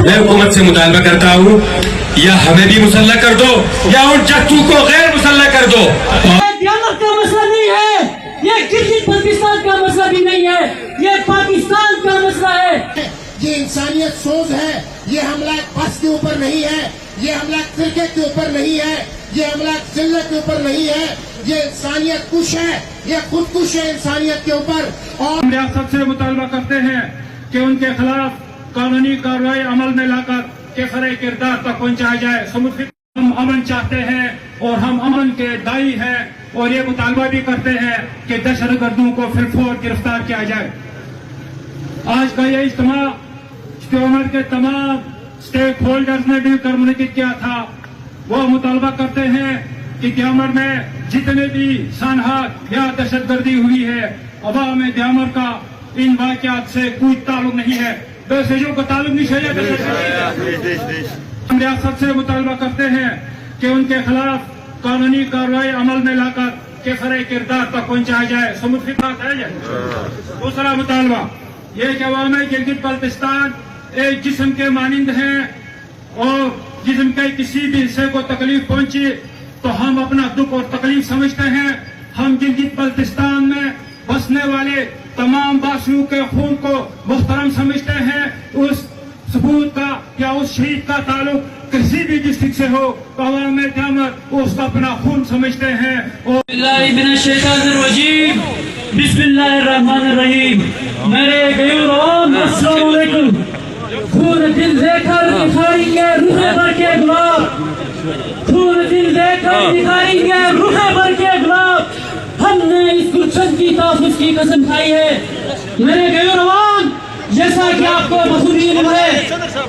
میں حکومت سے مطالبہ کرتا ہوں یا ہمیں بھی مسلح کر دو یا ان جتو کو غیر مسلح کر دو. دیانت کا مسئلہ نہیں ہے، یہ گلگت بلتستان کا مسئلہ بھی نہیں ہے، یہ پاکستان کا مسئلہ ہے. یہ انسانیت سوز ہے. یہ حملہ ایک بس کے اوپر نہیں ہے، یہ حملہ ایک فرقے کے اوپر نہیں ہے، یہ حملہ ایک ذلت کے اوپر نہیں ہے. یہ انسانیت کش ہے، یہ خود کش ہے انسانیت کے اوپر. اور ہم ریاست سے مطالبہ کرتے ہیں کہ ان کے خلاف قانونی کارروائی عمل میں لا کر کیفر کردار تک پہنچایا جائے. ہم امن چاہتے ہیں اور ہم امن کے دائی ہیں اور یہ مطالبہ بھی کرتے ہیں کہ دہشت گردوں کو فی الفور گرفتار کیا جائے. آج کا یہ اجتماع عمر کے تمام اسٹیک ہولڈرز نے مل کر منعقد کیا تھا. وہ مطالبہ کرتے ہیں کہ دیامر میں جتنے بھی سانحات یا دہشت گردی ہوئی ہے، عوام دیامر کا ان واقعات سے کوئی تعلق نہیں ہے. بیسجوں کا تعلق نہیں ہے. ہم ریاست سے مطالبہ کرتے ہیں کہ ان کے خلاف قانونی کارروائی عمل میں لا کر کیفر کردار تک پہنچایا جائے. دوسرا مطالبہ یہ کہ عوام گلگت بلتستان ایک جسم کے مانند ہیں اور جسم کے کسی بھی حصے کو تکلیف پہنچی تو ہم اپنا دکھ اور تکلیف سمجھتے ہیں. ہم گلگت بلتستان میں بسنے والے تمام باشیوں کے خون کو محترم سمجھتے ہیں. اس ثبوت کا یا اس شہید کا تعلق کسی بھی ڈسٹرکٹ سے ہو تو عوام دیامر اس کا اپنا خون سمجھتے ہیں. بسم اللہ الرحمن الرحیم. میرے غیور عوام السلام علیکم. خون دل دے کر دکھائیں گے روح بھر کے گلاب، خون دل دے کر دکھائیں گے روح بھر کے گلاب. ہم نے اس گلشن کی تحفظ کی قسم کھائی ہے. میرے غیور عوام، جیسا کہ آپ کو بخوبی علم ہے،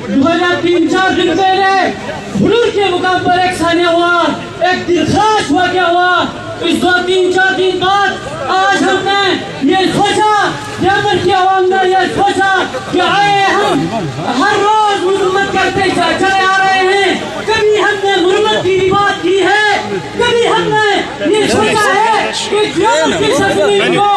2003-4 دن پہلے حضور کے مقام پر ایک ثانیہ ہوا، ایک دلخراش واقعہ ہوا. اس 2-3-4 دن بعد آج ہم نے یہ سوچا، دیامر کی عوام نے یہ سوچا کہ آئے ہم ہر روز مرمت کرتے چلے آ رہے ہیں. کبھی ہم نے مرمت کی بات کی ہے، کبھی ہم نے یہ سوچا ہے کہ دیامر کی سرزمین کو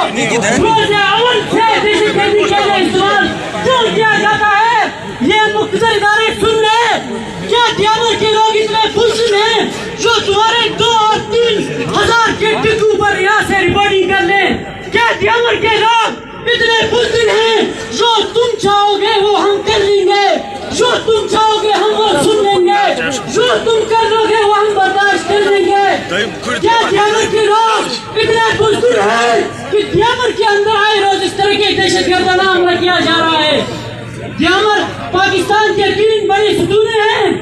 روز اول سے دہشت گردی کے لیے استعمال کیوں کیا جاتا ہے. یہ مقتدر ادارے سن لیں. کیا دیامر کے لوگ اتنے خوش ہیں جو تمہارے 2 اور 3 ہزار کے ٹکو پر یہاں سے ریکارڈنگ کر لیں؟ کیا دیامر کے لوگ اتنے بزدل ہیں جو تم چاہو گے وہ ہم کر لیں گے، جو تم چاہو گے ہم وہ سن لیں گے، جو تم کر لو گے وہ ہم برداشت کر لیں گے؟ کیا دیامر کے لوگ اتنے بزدل ہیں کہ دیامر کے اندر آئے روز اس طرح کے دہشت گردانہ حملہ کیا جا رہا ہے؟ دیامر پاکستان کے 3 بڑے ستونیں ہیں،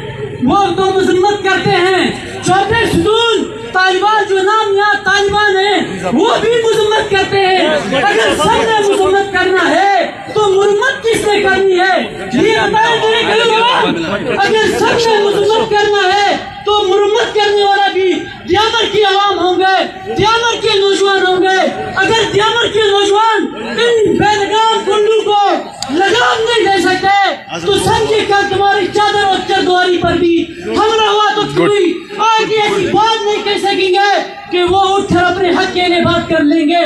وہ تو مذمت کرتے ہیں. چوتھے ستون طالبان جو نام یاد طالبان ہیں وہ بھی مذمت کرتے ہیں. اگر سب نے مذمت کرنا ہے تو مرمت کس نے کرنی ہے؟ یہ بتائیں میرے غیور. اگر سب نے مذمت کرنا ہے تو مرمت کرنے والا بھی دیامر کی عوام ہوں گے، دیامر کے نوجوان ہوں گے. اگر دیامر کے نوجوان ان بے لگام گنڈوں کو لگام نہیں دے سکتے تو سمجھے کر تمہاری چادر اور چردواری پر بھی حملہ ہوا تو کوئی آگے ایسی بات نہیں کہہ سکیں گے کہ وہ اٹھ کر اپنے حق کے لیے بات کر لیں گے.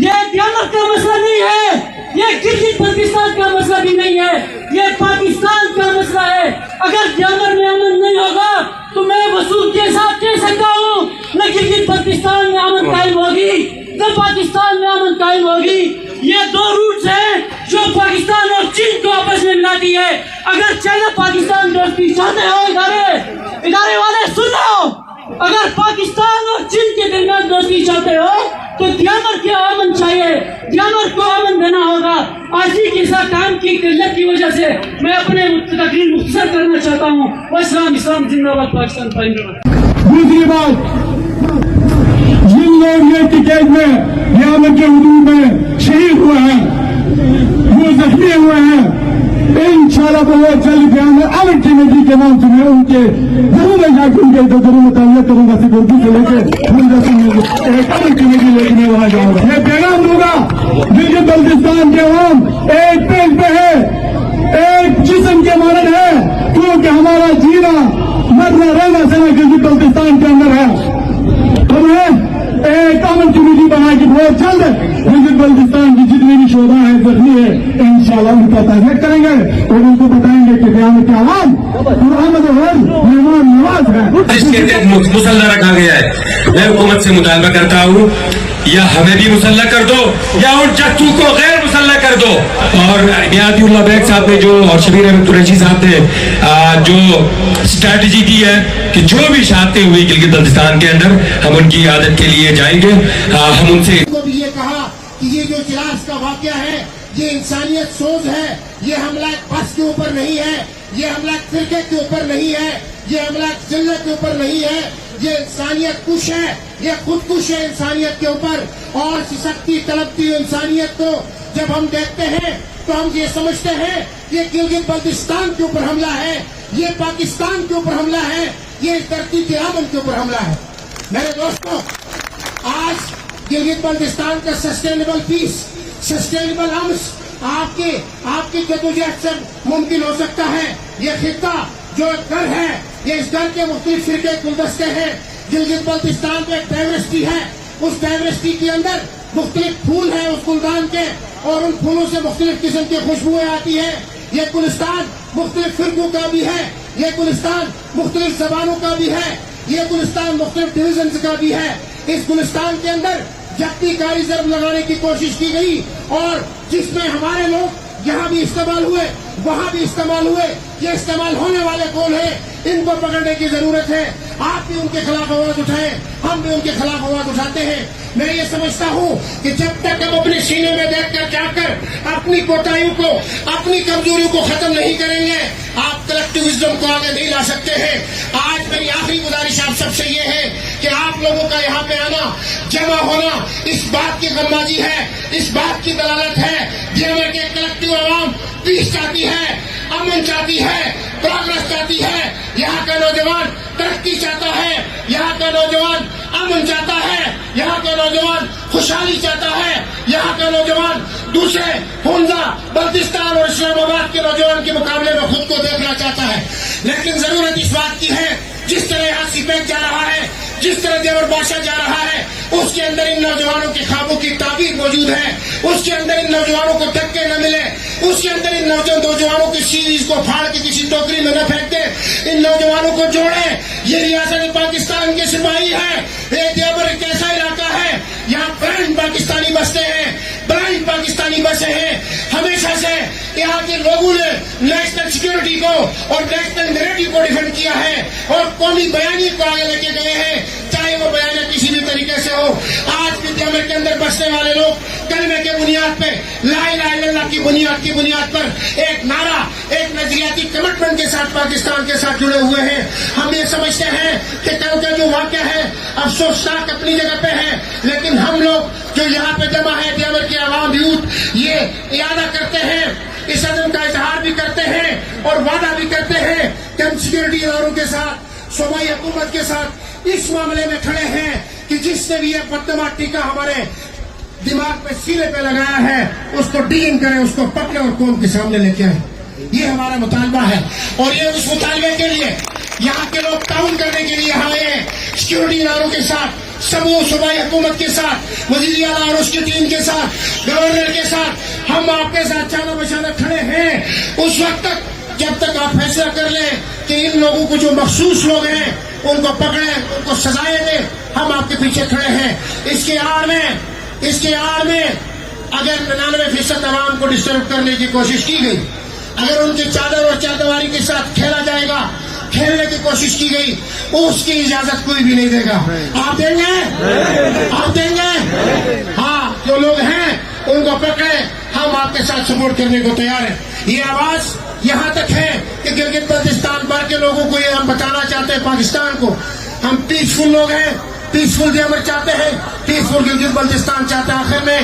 یہ دیامر کا مسئلہ نہیں ہے، یہ گلگت بلتستان کا مسئلہ بھی نہیں ہے، یہ پاکستان کا مسئلہ ہے. اگر دیامر میں امن نہیں ہوگا تو میں وصول کے ساتھ کہہ سکتا ہوں نہ گلگت بلتستان میں امن قائم ہوگی نہ پاکستان میں امن قائم ہوگی. یہ 2 روٹس ہیں جو پاکستان اور چین کو آپس میں ملاتی ہے. اگر چائنا پاکستان دوستی چاہتے ہو ادارے والے سن لو، اگر پاکستان اور چین کے درمیان دوستی چاہتے ہو تو دیامر کے امن چاہیے، دیامر کو امن دینا ہوگا. آجی کے ساتھ کام کی قلت کی وجہ سے میں اپنے تقریر مختصر کرنا چاہتا ہوں. اسلام زندہ باد، پاکستان قائم رہے. دوسری بات، جن لوگ یہ ٹکیٹ میں دیامر کے حدود میں شہید ہوئے ہیں، وہ زخمی ہوئے ہیں، انشاءاللہ وہ جلد دیامر امن کمیٹی کے نام سے میں ان کے ضرور میں جا کے ان کے ضرور مطالعہ کروں گا. سیکورٹی سے لے کے ایک امن کمیٹی لے کے میں وہاں جاؤں گا. یہ پیغام دوں گا گلگت بلتستان کے عوام ایک پیج پہ ہے، ایک جسم کے مانند ہے، کیونکہ ہمارا جینا مرنا رہنا سنا گلگت بلتستان کے اندر ہے. ہمیں ایک امن کمیٹی بنا کے بہت جلد گلگت بلتستان کی جتنے بھی شعبہ ہے زخمی ہے انشاءاللہ ان کا تحقیق کریں گے اور ان کو بتائیں گے کہ قیامت کے عوام محمد مہمان نواز ہے جس کے تحت مسلح رکھا گیا ہے. میں حکومت سے مطالبہ کرتا ہوں یا ہمیں بھی مسلح کر دو یا ان چچو کو غیر مسلح کر دو. اور نیازی اللہ بیگ صاحب نے جو اور شبیر احمد قریشی صاحب نے جو اسٹریٹجی دی ہے کہ جو بھی شہادتیں ہوئی گلگت بلتستان کے اندر ہم ان کی عادت کے لیے جائیں گے. ہم ان سے کو بھی یہ کہا کہ یہ جو اجلاس کا واقعہ ہے یہ انسانیت سوز ہے. یہ حملہ ایک بس کے اوپر نہیں ہے, یہ حملہ ایک فرقے کے اوپر نہیں ہے, یہ حملہ ایک ذلت کے اوپر نہیں ہے. یہ انسانیت کش ہے, یہ خودکش ہے انسانیت کے اوپر. اور سکتی تڑپتی انسانیت کو جب ہم دیکھتے ہیں تو ہم یہ سمجھتے ہیں یہ گلگت بلتستان کے اوپر حملہ ہے, یہ پاکستان کے اوپر حملہ ہے, یہ اس دھرتی کے امن کے اوپر حملہ ہے. میرے دوستوں, آج گلگت بلتستان کا سسٹینیبل پیس, سسٹینیبل امن آپ کی جدوجہد سے ممکن ہو سکتا ہے. یہ خطہ جو ایک گھر ہے, یہ اس گھر کے مختلف فرقے گلدستے ہیں. گلگت بلتستان میں ایک ڈائیورسٹی ہے, اس ڈائیورسٹی کے اندر مختلف پھول ہیں اس گلدان کے, اور ان پھولوں سے مختلف قسم کی خوشبوئیں آتی ہیں. یہ گلستان مختلف فرقوں کا بھی ہے, یہ گلستان مختلف زبانوں کا بھی ہے, یہ گلستان مختلف ڈویژنز کا بھی ہے. اس گلستان کے اندر جبتی کاری ضرب لگانے کی کوشش کی گئی اور جس میں ہمارے لوگ یہاں بھی استعمال ہوئے وہاں بھی استعمال ہوئے. یہ استعمال ہونے والے کون ہیں, ان کو پکڑنے کی ضرورت ہے. آپ بھی ان کے خلاف آواز اٹھائیں, ہم بھی ان کے خلاف آواز اٹھاتے ہیں. میں یہ سمجھتا ہوں کہ جب تک ہم اپنے سینے میں دیکھ کر جا کر اپنی کوتاہیوں کو, اپنی کمزوریوں کو ختم نہیں کریں گے, آپ کلیکٹیوزم کو آگے نہیں لا سکتے ہیں. آج میری آخری گزارش آپ سب سے یہ ہے کہ آپ لوگوں کا یہاں پہ آنا, جمع ہونا اس بات کی غمازی ہے, اس بات کی دلالت ہے جیسے کہ کلیکٹیو عوام پیس چاہتی ہے, امن چاہتی ہے, پروگرس چاہتی ہے. یہاں کا نوجوان ترقی چاہتا ہے, یہاں کا نوجوان امن چاہتا ہے, یہاں کا نوجوان خوشحالی چاہتا ہے, یہاں کا نوجوان دوسرے ہنزا بلتستان اور اسلام آباد کے نوجوان کے مقابلے میں خود کو دیکھنا چاہتا ہے. لیکن ضرورت اس بات کی ہے جس طرح یہاں سی پیک جا رہا ہے, جس طرح دیور بادشاہ جا رہا ہے, اس کے اندر ان نوجوانوں کے خوابوں کی تعبیر موجود ہے, اس کے اندر ان نوجوانوں کو دھکے نہ ملے, اس کے اندر ان نوجوانوں کی سیریز کو پھاڑ کے کسی ٹوکری میں نہ پھینک دے, ان نوجوانوں کو جوڑے. یہ ریاست پاکستان کے سپاہی ہے. یہ دیوبند ایک ایسا علاقہ ہے یہاں برانڈ پاکستانی بستے ہیں, برانڈ پاکستانی بسے ہیں. ہمیشہ سے یہاں کے لوگوں نے نیشنل سیکورٹی کو اور نیشنل نیریٹو کو ڈیفینڈ کیا ہے اور قومی بیانیے کو آگے لے کے گئے ہیں, چاہے وہ بیانیہ کسی بھی طریقے سے ہو. آج بھی دیوبند کے اندر بسنے والے لوگ کلمے کے بنیاد پہ, لا الہ الا اللہ کی بنیاد پر ایک نعرہ, ایک نظریاتی کمٹمنٹ کے ساتھ پاکستان کے ساتھ جڑے ہوئے ہیں. ہم یہ سمجھتے ہیں کہ کل کا جو واقعہ ہے افسوسناک اپنی جگہ پہ ہے, لیکن ہم لوگ جو یہاں پہ جمع ہے دیوبند کے عوام یوتھ, یہ ارادہ کرتے ہیں, اس عزم کا اظہار بھی کرتے ہیں اور وعدہ بھی کرتے ہیں کہ ہم سیکورٹی اداروں کے ساتھ, صوبائی حکومت کے ساتھ اس معاملے میں کھڑے ہیں کہ جس نے بھی یہ بدنما ٹیکہ ہمارے دماغ پہ, سینے پہ لگایا ہے, اس کو ڈیلنگ کریں, اس کو پکڑے اور قوم کے سامنے لے کے آئیں. یہ ہمارا مطالبہ ہے اور یہ اس مطالبے کے لیے یہاں کے لوگ تعاون کرنے کے لیے آئے ہیں. سیکورٹی اداروں کے ساتھ, سمو صوبائی حکومت کے ساتھ, وزیر اعلیٰ اور اس کی ٹیم کے ساتھ, گورنر کے ساتھ ہم آپ کے ساتھ چانا بچانا کھڑے ہیں. اس وقت تک جب تک آپ فیصلہ کر لیں کہ ان لوگوں کو جو مخصوص لوگ ہیں ان کو پکڑیں, ان کو سزائیں دیں, ہم آپ کے پیچھے کھڑے ہیں. اس کے آڑ میں اگر 99% عوام کو ڈسٹرب کرنے کی کوشش کی گئی, اگر ان کی چادر اور چاردواری کے ساتھ کھیلا جائے گا, کھیلنے کی کوشش کی گئی, اس کی اجازت کوئی بھی نہیں دے گا. آپ دیں گے؟ آپ دیں گے؟ ہاں, جو لوگ ہیں ان کو پکڑے, ہم آپ کے ساتھ سپورٹ کرنے کو تیار ہیں. یہ آواز یہاں تک ہے کہ گلگت بلتستان بھر کے لوگوں کو یہ ہم بتانا چاہتے ہیں, پاکستان کو, ہم پیسفل لوگ ہیں, پیسفل دیوبند چاہتے ہیں, پیسفل گلگت بلتستان چاہتے ہیں. آخر میں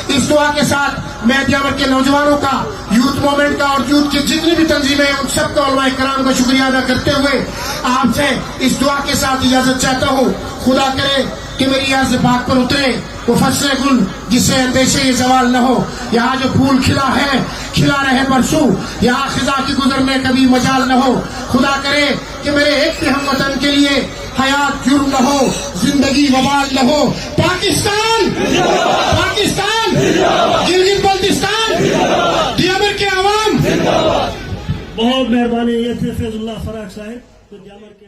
اس دعا کے ساتھ میں دیوبند کے نوجوانوں کا, یوتھ موومنٹ کا اور یوتھ کی جتنی بھی تنظیمیں ہیں ان سب کا, علماء کرام کا شکریہ ادا کرتے ہوئے آپ سے اس دعا کے ساتھ اجازت چاہتا ہوں. خدا کرے کہ میری یہاں سے بات پر اترے وہ فصل گل جس سے اندیشے یہ زوال نہ ہو. یہاں جو پھول کھلا ہے کھلا رہے برسوں, یہاں خزاں کی گزرنے کبھی مجال نہ ہو. خدا کرے کہ میرے ایک بھی ہم وطن کے لیے حیات جرم نہ ہو، زندگی وبال نہ ہو۔ پاکستان، پاکستان، گلگت بلتستان، دیامر کے عوام۔ بہت مہربانی، یہ تھے فیض اللہ فراق صاحب تو دیامر کے